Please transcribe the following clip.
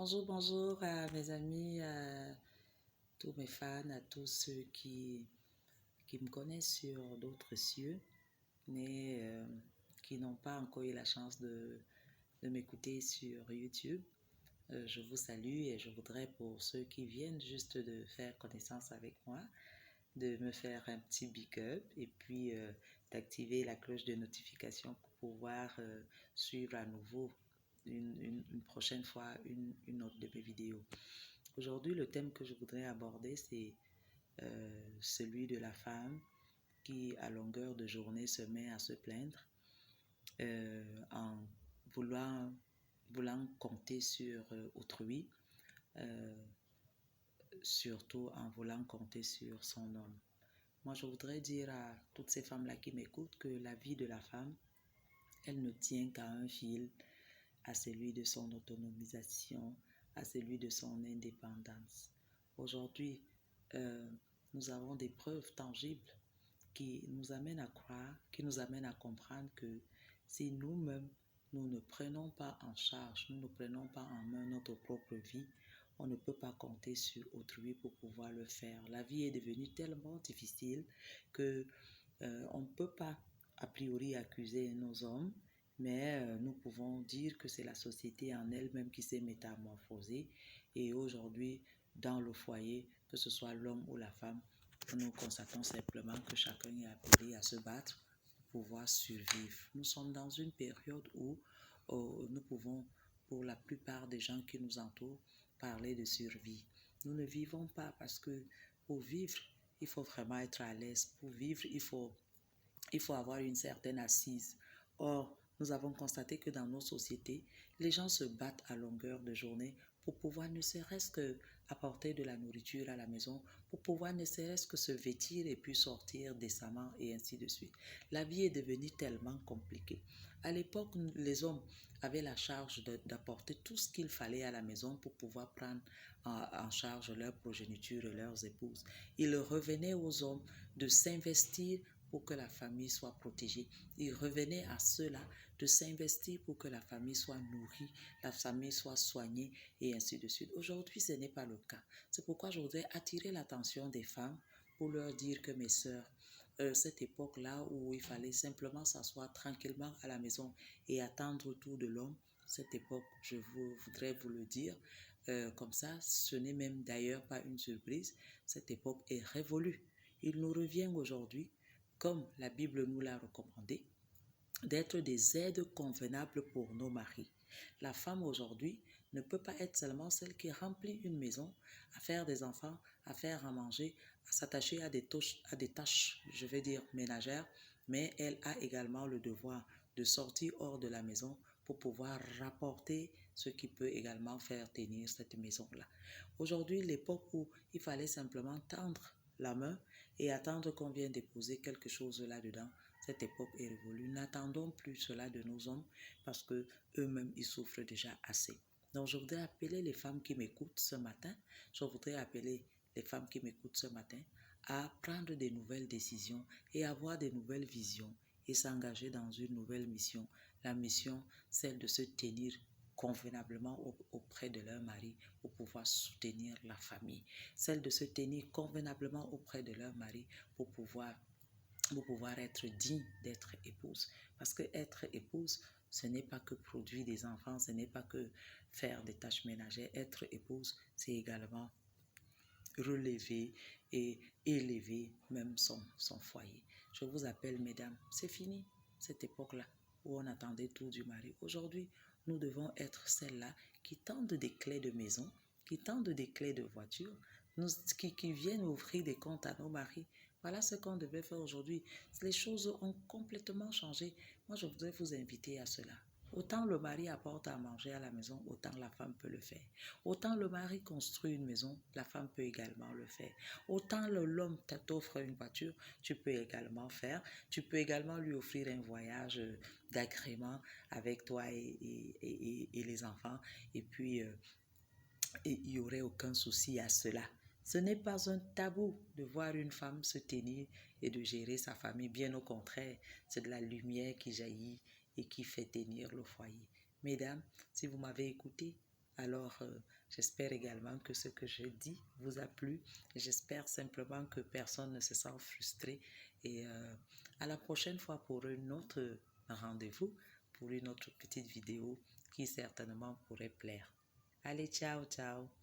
Bonjour, bonjour à mes amis, à tous mes fans, à tous ceux qui me connaissent sur d'autres cieux, mais qui n'ont pas encore eu la chance de m'écouter sur YouTube. Je vous salue et je voudrais pour ceux qui viennent juste de faire connaissance avec moi, de me faire un petit big up et puis d'activer la cloche de notification pour pouvoir suivre à nouveau une prochaine fois une autre de mes vidéos. Aujourd'hui, le thème que je voudrais aborder, c'est celui de la femme qui, à longueur de journée, se met à se plaindre en voulant compter sur autrui, euh, surtout en voulant compter sur son homme. Moi, je voudrais dire à toutes ces femmes-là qui m'écoutent que la vie de la femme, elle ne tient qu'à un fil, à celui de son autonomisation, à celui de son indépendance. Aujourd'hui, euh, nous avons des preuves tangibles qui nous amènent à croire, qui nous amènent à comprendre que si nous-mêmes, nous ne prenons pas en charge, nous ne prenons pas en main notre propre vie, on ne peut pas compter sur autrui pour pouvoir le faire. La vie est devenue tellement difficile que on ne peut pas a priori accuser nos hommes, mais nous pouvons dire que c'est la société en elle-même qui s'est métamorphosée. Et aujourd'hui, dans le foyer, que ce soit l'homme ou la femme, nous constatons simplement que chacun est appelé à se battre pour pouvoir survivre. Nous sommes dans une période où nous pouvons, pour la plupart des gens qui nous entourent, parler de survie. Nous ne vivons pas parce que pour vivre, il faut vraiment être à l'aise. Pour vivre, il faut avoir une certaine assise. Or, nous avons constaté que dans nos sociétés, les gens se battent à longueur de journée pour pouvoir ne serait-ce que apporter de la nourriture à la maison, pour pouvoir ne serait-ce que se vêtir et puis sortir décemment et ainsi de suite. La vie est devenue tellement compliquée. À l'époque, les hommes avaient la charge d'apporter tout ce qu'il fallait à la maison pour pouvoir prendre en charge leur progéniture et leurs épouses. Il revenait aux hommes de s'investir pour que la famille soit protégée. Il revenait à cela de s'investir pour que la famille soit nourrie, la famille soit soignée et ainsi de suite. Aujourd'hui, ce n'est pas le cas. C'est pourquoi je voudrais attirer l'attention des femmes pour leur dire que mes sœurs, cette époque-là où il fallait simplement s'asseoir tranquillement à la maison et attendre tout de l'homme, cette époque, voudrais vous le dire, comme ça, ce n'est même d'ailleurs pas une surprise, cette époque est révolue. Il nous revient aujourd'hui, comme la Bible nous l'a recommandé, d'être des aides convenables pour nos maris. La femme aujourd'hui ne peut pas être seulement celle qui remplit une maison, à faire des enfants, à faire à manger, à s'attacher à des tâches, je vais dire ménagères, mais elle a également le devoir de sortir hors de la maison pour pouvoir rapporter ce qui peut également faire tenir cette maison-là. Aujourd'hui, l'époque où il fallait simplement tendre la main et attendre qu'on vienne déposer quelque chose là-dedans, cette époque est révolue. N'attendons plus cela de nos hommes parce que eux-mêmes, ils souffrent déjà assez. Donc, je voudrais appeler les femmes qui m'écoutent ce matin, je voudrais appeler les femmes qui m'écoutent ce matin à prendre des nouvelles décisions et avoir des nouvelles visions et s'engager dans une nouvelle mission. La mission, celle de se tenir convenablement auprès de leur mari pour pouvoir soutenir la famille. Celle de se tenir convenablement auprès de leur mari pour pouvoir être digne d'être épouse. Parce que être épouse, ce n'est pas que produire des enfants, ce n'est pas que faire des tâches ménagères. Être épouse, c'est également relever et élever même son foyer. Je vous appelle, mesdames, c'est fini cette époque-là où on attendait tout du mari. Aujourd'hui, nous devons être celles-là qui tendent des clés de maison, qui tendent des clés de voiture, qui viennent ouvrir des comptes à nos maris. Voilà ce qu'on devait faire aujourd'hui. Les choses ont complètement changé. Moi, je voudrais vous inviter à cela. Autant le mari apporte à manger à la maison, autant la femme peut le faire. Autant le mari construit une maison, la femme peut également le faire. Autant l'homme t'offre une voiture, tu peux également faire. Tu peux également lui offrir un voyage d'agrément avec toi et les enfants. Et puis, il n'y aurait aucun souci à cela. Ce n'est pas un tabou de voir une femme se tenir et de gérer sa famille. Bien au contraire, c'est de la lumière qui jaillit et qui fait tenir le foyer. Mesdames, si vous m'avez écouté, Alors, j'espère également que ce que je dis vous a plu. J'espère simplement que personne ne se sent frustré. Et à la prochaine fois pour un autre rendez-vous, pour une autre petite vidéo qui certainement pourrait plaire. Allez, ciao, ciao.